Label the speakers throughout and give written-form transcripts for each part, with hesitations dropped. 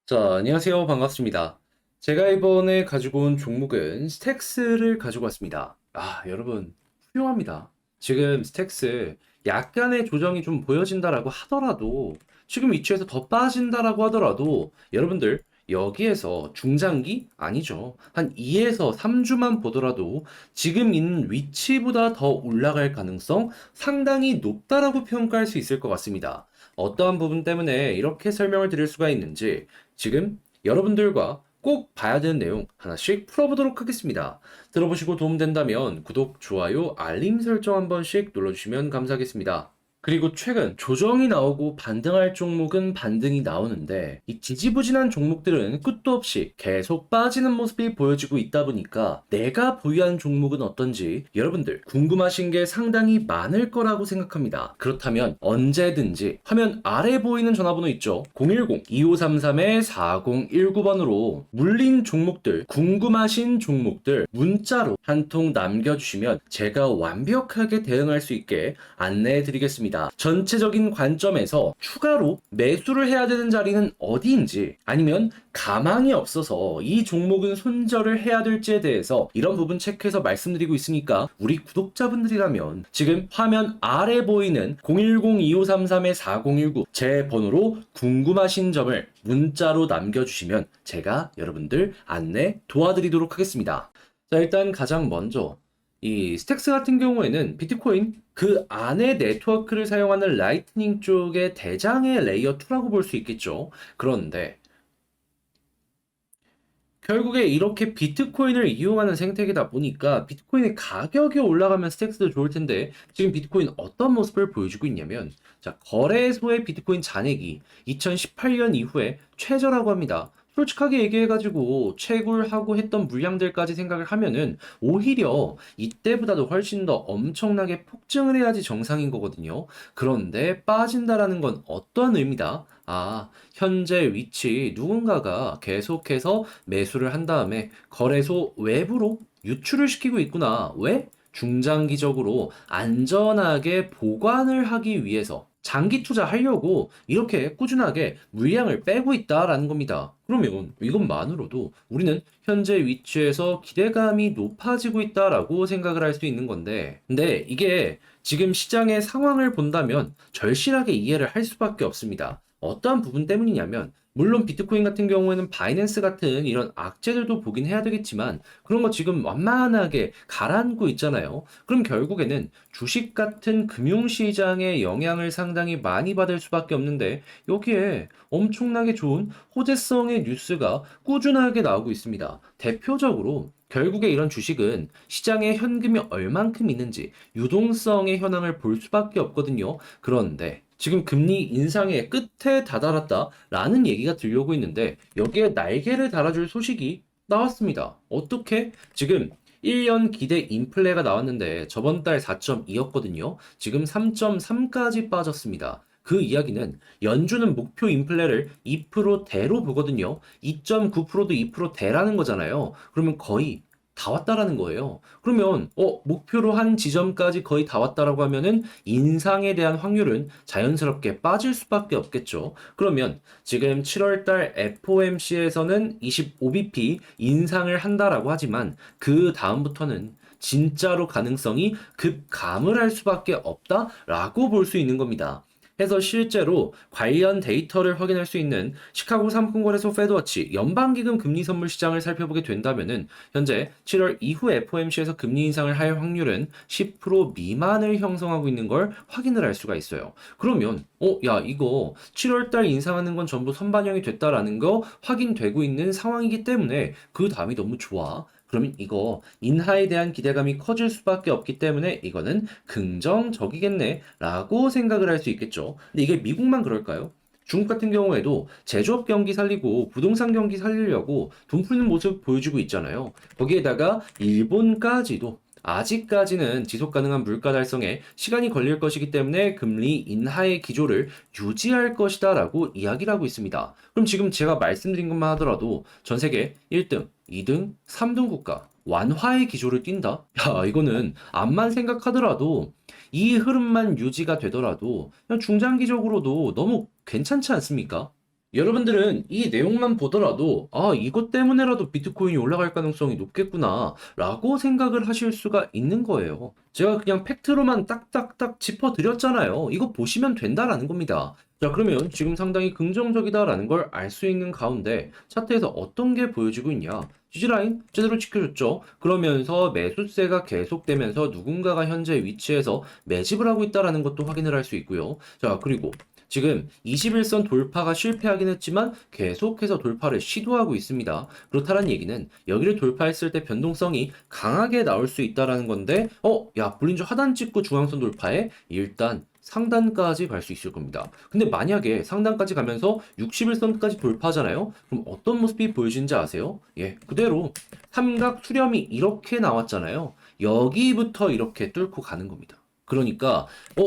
Speaker 1: 자, 안녕하세요. 반갑습니다. 제가 이번에 가지고 온 종목은 스택스를 가지고 왔습니다. 여러분, 훌륭합니다. 지금 스택스 약간의 조정이 좀 보여진다라고 하더라도, 지금 위치에서 더 빠진다라고 하더라도, 여러분들, 여기에서 중장기? 아니죠. 한 2에서 3주만 보더라도 지금 있는 위치보다 더 올라갈 가능성 상당히 높다라고 평가할 수 있을 것 같습니다. 어떠한 부분 때문에 이렇게 설명을 드릴 수가 있는지 지금 여러분들과 꼭 봐야 되는 내용 하나씩 풀어보도록 하겠습니다. 들어보시고 도움된다면 구독, 좋아요, 알림 설정 한 번씩 눌러주시면 감사하겠습니다. 그리고 최근 조정이 나오고 반등할 종목은 반등이 나오는데 이 지지부진한 종목들은 끝도 없이 계속 빠지는 모습이 보여지고 있다 보니까 내가 보유한 종목은 어떤지 여러분들 궁금하신 게 상당히 많을 거라고 생각합니다. 그렇다면 언제든지 화면 아래 보이는 전화번호 있죠? 010-2533-4019번으로 물린 종목들, 궁금하신 종목들 문자로 한 통 남겨주시면 제가 완벽하게 대응할 수 있게 안내해 드리겠습니다. 전체적인 관점에서 추가로 매수를 해야 되는 자리는 어디인지 아니면 가망이 없어서 이 종목은 손절을 해야 될지에 대해서 이런 부분 체크해서 말씀드리고 있으니까 우리 구독자분들이라면 지금 화면 아래 보이는 010-2533-4019 제 번호로 궁금하신 점을 문자로 남겨주시면 제가 여러분들 안내 도와드리도록 하겠습니다. 자, 일단 가장 먼저 이 스택스 같은 경우에는 비트코인 그 안에 네트워크를 사용하는 라이트닝 쪽의 대장의 레이어 2라고 볼 수 있겠죠. 그런데 결국에 이렇게 비트코인을 이용하는 생태계다 보니까 비트코인의 가격이 올라가면 스택스도 좋을 텐데 지금 비트코인 어떤 모습을 보여주고 있냐면 자, 거래소의 비트코인 잔액이 2018년 이후에 최저라고 합니다. 솔직하게 얘기해가지고 채굴하고 했던 물량들까지 생각을 하면은 오히려 이때보다도 훨씬 더 엄청나게 폭증을 해야지 정상인 거거든요. 그런데 빠진다라는 건 어떤 의미다? 현재 위치 누군가가 계속해서 매수를 한 다음에 거래소 외부로 유출을 시키고 있구나. 왜? 중장기적으로 안전하게 보관을 하기 위해서 장기 투자하려고 이렇게 꾸준하게 물량을 빼고 있다라는 겁니다. 그러면 이것만으로도 우리는 현재 위치에서 기대감이 높아지고 있다라고 생각을 할 수 있는 건데, 근데 이게 지금 시장의 상황을 본다면 절실하게 이해를 할 수밖에 없습니다. 어떠한 부분 때문이냐면 물론 비트코인 같은 경우에는 바이낸스 같은 이런 악재들도 보긴 해야 되겠지만 그런 거 지금 완만하게 가라앉고 있잖아요. 그럼 결국에는 주식 같은 금융시장의 영향을 상당히 많이 받을 수밖에 없는데 여기에 엄청나게 좋은 호재성의 뉴스가 꾸준하게 나오고 있습니다. 대표적으로 결국에 이런 주식은 시장에 현금이 얼만큼 있는지 유동성의 현황을 볼 수밖에 없거든요. 그런데 지금 금리 인상의 끝에 다다랐다라는 얘기가 들려오고 있는데 여기에 날개를 달아줄 소식이 나왔습니다. 어떻게? 지금 1년 기대 인플레가 나왔는데 저번 달 4.2였거든요. 지금 3.3까지 빠졌습니다. 그 이야기는 연준은 목표 인플레를 2%대로 보거든요. 2.9%도 2%대라는 거잖아요. 그러면 거의 다 왔다라는 거예요. 그러면 목표로 한 지점까지 거의 다 왔다라고 하면은 인상에 대한 확률은 자연스럽게 빠질 수밖에 없겠죠. 그러면 지금 7월 달 FOMC에서는 25bp 인상을 한다라고 하지만 그 다음부터는 진짜로 가능성이 급감을 할 수밖에 없다라고 볼 수 있는 겁니다. 해서 실제로 관련 데이터를 확인할 수 있는 시카고 상품거래소 페드워치 연방기금 금리 선물 시장을 살펴보게 된다면은 현재 7월 이후 FOMC에서 금리 인상을 할 확률은 10% 미만을 형성하고 있는 걸 확인을 할 수가 있어요. 그러면 야 이거 7월 달 인상하는 건 전부 선반영이 됐다라는 거 확인되고 있는 상황이기 때문에 그 다음이 너무 좋아. 그러면 이거 인하에 대한 기대감이 커질 수밖에 없기 때문에 이거는 긍정적이겠네 라고 생각을 할 수 있겠죠. 근데 이게 미국만 그럴까요? 중국 같은 경우에도 제조업 경기 살리고 부동산 경기 살리려고 돈 푸는 모습 보여주고 있잖아요. 거기에다가 일본까지도 아직까지는 지속 가능한 물가 달성에 시간이 걸릴 것이기 때문에 금리 인하의 기조를 유지할 것이다라고 이야기를 하고 있습니다. 그럼 지금 제가 말씀드린 것만 하더라도 전 세계 1등, 2등, 3등 국가 완화의 기조를 띈다? 야, 이거는 암만 생각하더라도 이 흐름만 유지가 되더라도 그냥 중장기적으로도 너무 괜찮지 않습니까? 여러분들은 이 내용만 보더라도 아, 이것 때문에라도 비트코인이 올라갈 가능성이 높겠구나 라고 생각을 하실 수가 있는 거예요. 제가 그냥 팩트로만 딱딱딱 짚어드렸잖아요. 이거 보시면 된다라는 겁니다. 자, 그러면 지금 상당히 긍정적이다라는 걸 알 수 있는 가운데 차트에서 어떤 게 보여지고 있냐? 지지라인 제대로 지켜줬죠. 그러면서 매수세가 계속되면서 누군가가 현재 위치에서 매집을 하고 있다라는 것도 확인을 할 수 있고요. 자, 그리고 지금 21선 돌파가 실패하긴 했지만 계속해서 돌파를 시도하고 있습니다. 그렇다는 얘기는 여기를 돌파했을 때 변동성이 강하게 나올 수 있다라는 건데, 야, 볼린저 하단 찍고 중앙선 돌파에 일단 상단까지 갈 수 있을 겁니다. 근데 만약에 상단까지 가면서 61선까지 돌파하잖아요? 그럼 어떤 모습이 보여지는지 아세요? 예, 그대로 삼각 수렴이 이렇게 나왔잖아요. 여기부터 이렇게 뚫고 가는 겁니다. 그러니까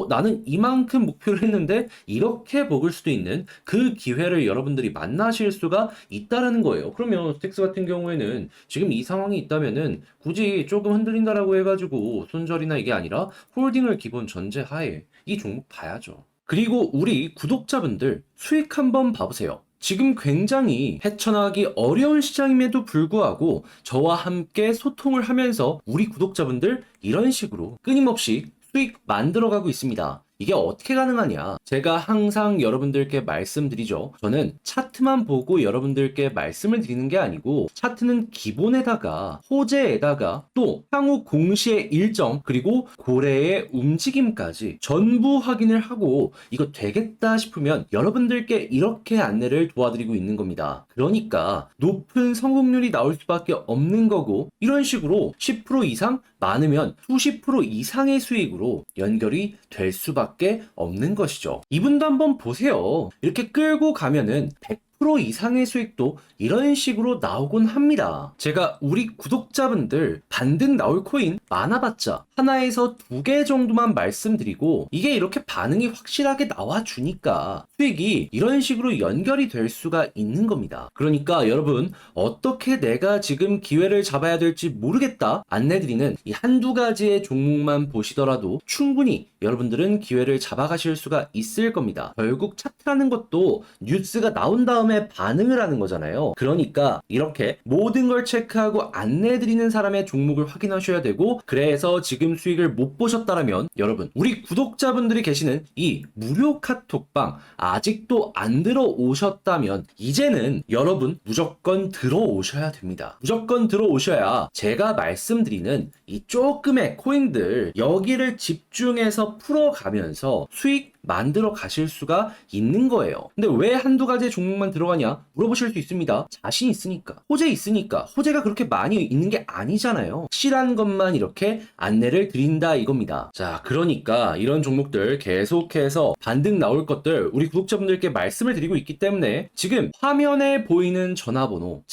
Speaker 1: 나는 이만큼 목표를 했는데 이렇게 먹을 수도 있는 그 기회를 여러분들이 만나실 수가 있다라는 거예요. 그러면 스택스 같은 경우에는 지금 이 상황이 있다면은 굳이 조금 흔들린다라고 해가지고 손절이나 이게 아니라 홀딩을 기본 전제하에 이 종목 봐야죠. 그리고 우리 구독자분들 수익 한번 봐보세요. 지금 굉장히 헤쳐나가기 어려운 시장임에도 불구하고 저와 함께 소통을 하면서 우리 구독자분들 이런 식으로 끊임없이 수익 만들어가고 있습니다. 이게 어떻게 가능하냐? 제가 항상 여러분들께 말씀드리죠. 저는 차트만 보고 여러분들께 말씀을 드리는 게 아니고 차트는 기본에다가 호재에다가 또 향후 공시의 일정 그리고 고래의 움직임까지 전부 확인을 하고 이거 되겠다 싶으면 여러분들께 이렇게 안내를 도와드리고 있는 겁니다. 그러니까 높은 성공률이 나올 수밖에 없는 거고 이런 식으로 10% 이상 많으면 수십 프로 이상의 수익으로 연결이 될 수밖에 없는 것이죠. 이분도 한번 보세요. 이렇게 끌고 가면은 100% 이상의 수익도 이런 식으로 나오곤 합니다. 제가 우리 구독자분들 반등 나올 코인 많아봤자 하나에서 2개 정도만 말씀드리고 이게 이렇게 반응이 확실하게 나와주니까 수익이 이런 식으로 연결이 될 수가 있는 겁니다. 그러니까 여러분 어떻게 내가 지금 기회를 잡아야 될지 모르겠다 안내드리는 이 한두 가지의 종목만 보시더라도 충분히 여러분들은 기회를 잡아가실 수가 있을 겁니다. 결국 차트라는 것도 뉴스가 나온 다음에 반응을 하는 거잖아요. 그러니까 이렇게 모든 걸 체크하고 안내드리는 사람의 종목을 확인하셔야 되고 그래서 지금 수익을 못 보셨다라면 여러분 우리 구독자분들이 계시는 이 무료 카톡방 아직도 안 들어오셨다면 이제는 여러분 무조건 들어오셔야 됩니다. 무조건 들어오셔야 제가 말씀드리는 이 조금의 코인들 여기를 집중해서 풀어가면서 수익 만들어 가실 수가 있는 거예요. 근데 왜 한두 가지의 종목만 들어가냐 물어보실 수 있습니다. 자신 있으니까 호재 있으니까 호재가 그렇게 많이 있는 게 아니잖아요. 확실한 것만 이렇게 안내를 드린다 이겁니다. 자, 그러니까 이런 종목들 계속해서 반등 나올 것들 우리 구독자분들께 말씀을 드리고 있기 때문에 지금 화면에 보이는 전화번호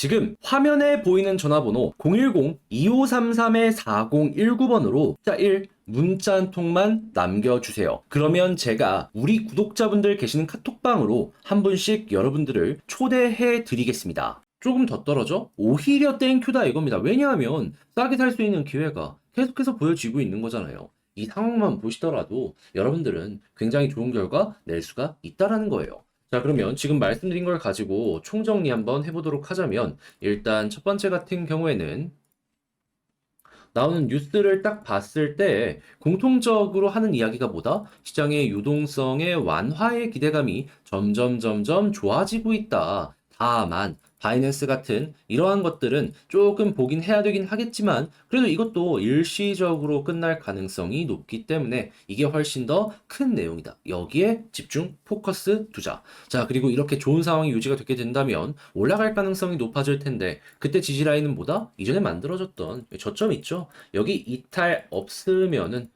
Speaker 1: 010-2533-4019번으로 자 1 문자 한 통만 남겨주세요. 그러면 제가 우리 구독자분들 계시는 카톡방으로 한 분씩 여러분들을 초대해 드리겠습니다. 조금 더 떨어져? 오히려 땡큐다 이겁니다. 왜냐하면 싸게 살 수 있는 기회가 계속해서 보여지고 있는 거잖아요. 이 상황만 보시더라도 여러분들은 굉장히 좋은 결과 낼 수가 있다라는 거예요. 자, 그러면 지금 말씀드린 걸 가지고 총정리 한번 해보도록 하자면 일단 첫 번째 같은 경우에는 나오는 뉴스를 딱 봤을 때 공통적으로 하는 이야기가 뭐다? 시장의 유동성의 완화의 기대감이 점점 좋아지고 있다. 다만 바이낸스 같은 이러한 것들은 조금 보긴 해야 되긴 하겠지만 그래도 이것도 일시적으로 끝날 가능성이 높기 때문에 이게 훨씬 더 큰 내용이다. 여기에 집중 포커스 두자. 자, 그리고 이렇게 좋은 상황이 유지가 되게 된다면 올라갈 가능성이 높아질 텐데 그때 지지라인은 뭐다? 이전에 만들어졌던 저점 있죠? 여기 이탈 없으면은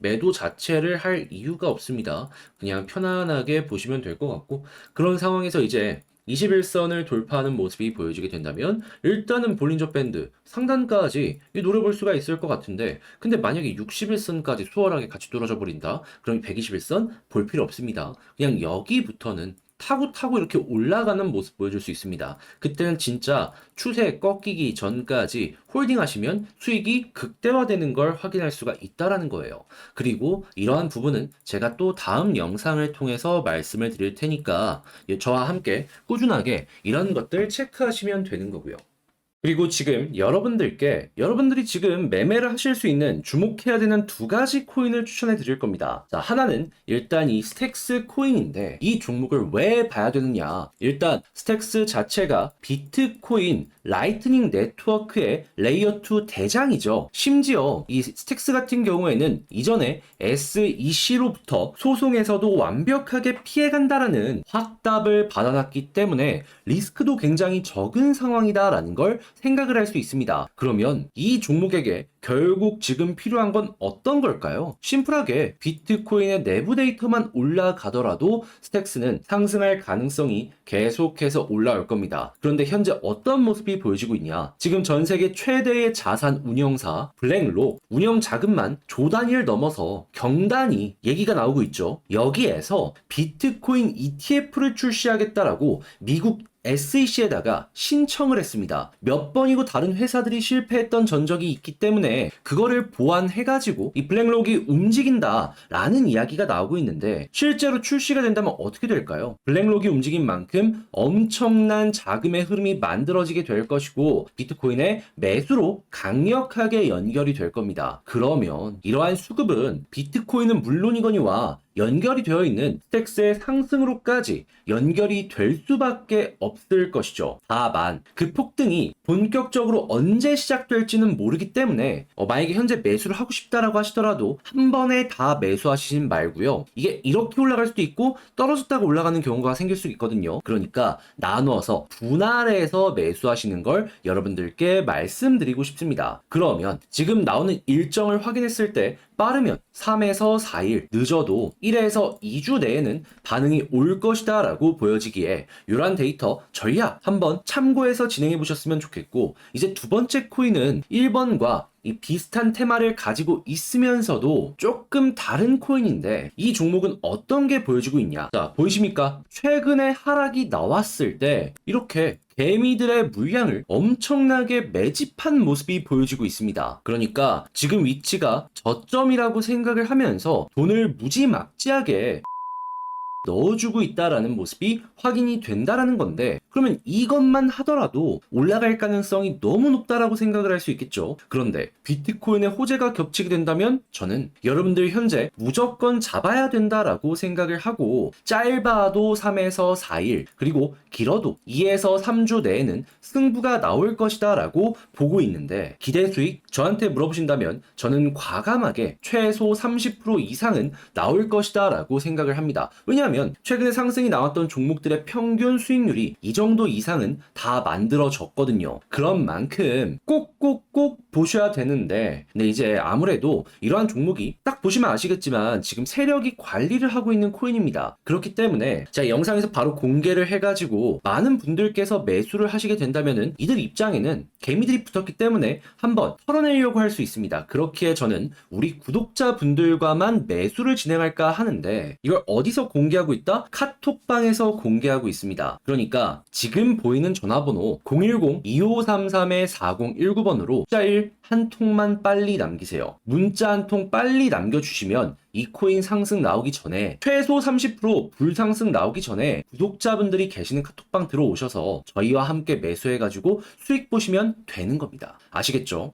Speaker 1: 매도 자체를 할 이유가 없습니다. 그냥 편안하게 보시면 될 것 같고 그런 상황에서 이제 21선을 돌파하는 모습이 보여지게 된다면 일단은 볼린저 밴드 상단까지 노려볼 수가 있을 것 같은데 근데 만약에 61선까지 수월하게 같이 뚫어져 버린다 그럼 121선 볼 필요 없습니다. 그냥 여기부터는 타고 이렇게 올라가는 모습 보여줄 수 있습니다. 그때는 진짜 추세 꺾이기 전까지 홀딩하시면 수익이 극대화되는 걸 확인할 수가 있다라는 거예요. 그리고 이러한 부분은 제가 또 다음 영상을 통해서 말씀을 드릴 테니까 저와 함께 꾸준하게 이런 것들 체크하시면 되는 거고요. 그리고 지금 여러분들이 지금 매매를 하실 수 있는 주목해야 되는 두 가지 코인을 추천해 드릴 겁니다. 자, 하나는 일단 이 스택스 코인인데 이 종목을 왜 봐야 되느냐? 일단 스택스 자체가 비트코인 라이트닝 네트워크의 레이어 2 대장이죠. 심지어 이 스택스 같은 경우에는 이전에 SEC로부터 소송에서도 완벽하게 피해간다라는 확답을 받아놨기 때문에 리스크도 굉장히 적은 상황이다라는 걸 생각을 할 수 있습니다. 그러면 이 종목에게 결국 지금 필요한 건 어떤 걸까요? 심플하게 비트코인의 내부 데이터만 올라가더라도 스택스는 상승할 가능성이 계속해서 올라올 겁니다. 그런데 현재 어떤 모습이 보여지고 있냐? 지금 전 세계 최대의 자산 운영사 블랙록 운영 자금만 조 단위를 넘어서 경단위 얘기가 나오고 있죠. 여기에서 비트코인 ETF를 출시하겠다라고 미국 SEC에다가 신청을 했습니다. 몇 번이고 다른 회사들이 실패했던 전적이 있기 때문에 그거를 보완해가지고 이 블랙록이 움직인다라는 이야기가 나오고 있는데 실제로 출시가 된다면 어떻게 될까요? 블랙록이 움직인 만큼 엄청난 자금의 흐름이 만들어지게 될 것이고 비트코인의 매수로 강력하게 연결이 될 겁니다. 그러면 이러한 수급은 비트코인은 물론이거니와 연결이 되어 있는 스택스의 상승으로까지 연결이 될 수밖에 없을 것이죠. 다만 그 폭등이 본격적으로 언제 시작될지는 모르기 때문에 만약에 현재 매수를 하고 싶다라고 하시더라도 한 번에 다 매수하시진 말고요. 이게 이렇게 올라갈 수도 있고 떨어졌다가 올라가는 경우가 생길 수 있거든요. 그러니까 나누어서 분할해서 매수하시는 걸 여러분들께 말씀드리고 싶습니다. 그러면 지금 나오는 일정을 확인했을 때 빠르면 3에서 4일, 늦어도 1에서 2주 내에는 반응이 올 것이다 라고 보여지기에 이러한 데이터 전략 한번 참고해서 진행해 보셨으면 좋겠고, 이제 두 번째 코인은 1번과 이 비슷한 테마를 가지고 있으면서도 조금 다른 코인인데 이 종목은 어떤 게 보여지고 있냐? 자, 보이십니까? 최근에 하락이 나왔을 때 이렇게 개미들의 물량을 엄청나게 매집한 모습이 보여지고 있습니다. 그러니까 지금 위치가 저점이라고 생각을 하면서 돈을 무지막지하게 넣어주고 있다라는 모습이 확인이 된다라는 건데, 그러면 이것만 하더라도 올라갈 가능성이 너무 높다라고 생각을 할 수 있겠죠. 그런데 비트코인의 호재가 겹치게 된다면 저는 여러분들 현재 무조건 잡아야 된다라고 생각을 하고, 짧아도 3에서 4일 그리고 길어도 2에서 3주 내에는 승부가 나올 것이다 라고 보고 있는데, 기대 수익 저한테 물어보신다면 저는 과감하게 최소 30% 이상은 나올 것이다 라고 생각을 합니다. 왜냐하면 최근에 상승이 나왔던 종목들의 평균 수익률이 이 정도 이상은 다 만들어졌거든요. 그런 만큼 꼭꼭꼭 보셔야 되는데, 근데 이제 아무래도 이러한 종목이 딱 보시면 아시겠지만 지금 세력이 관리를 하고 있는 코인입니다. 그렇기 때문에 제가 영상에서 바로 공개를 해가지고 많은 분들께서 매수를 하시게 된다면은 이들 입장에는 개미들이 붙었기 때문에 한번 털어내려고 할 수 있습니다. 그렇기에 저는 우리 구독자분들과만 매수를 진행할까 하는데, 이걸 어디서 공개하고 있다? 카톡방에서 공개하고 있습니다. 그러니까 지금 보이는 전화번호 010-2533-4019번으로 숫자 1 한 통만 빨리 남기세요. 문자 한 통 빨리 남겨주시면 이 코인 상승 나오기 전에, 최소 30% 불상승 나오기 전에 구독자분들이 계시는 카톡방 들어오셔서 저희와 함께 매수해가지고 수익 보시면 되는 겁니다. 아시겠죠?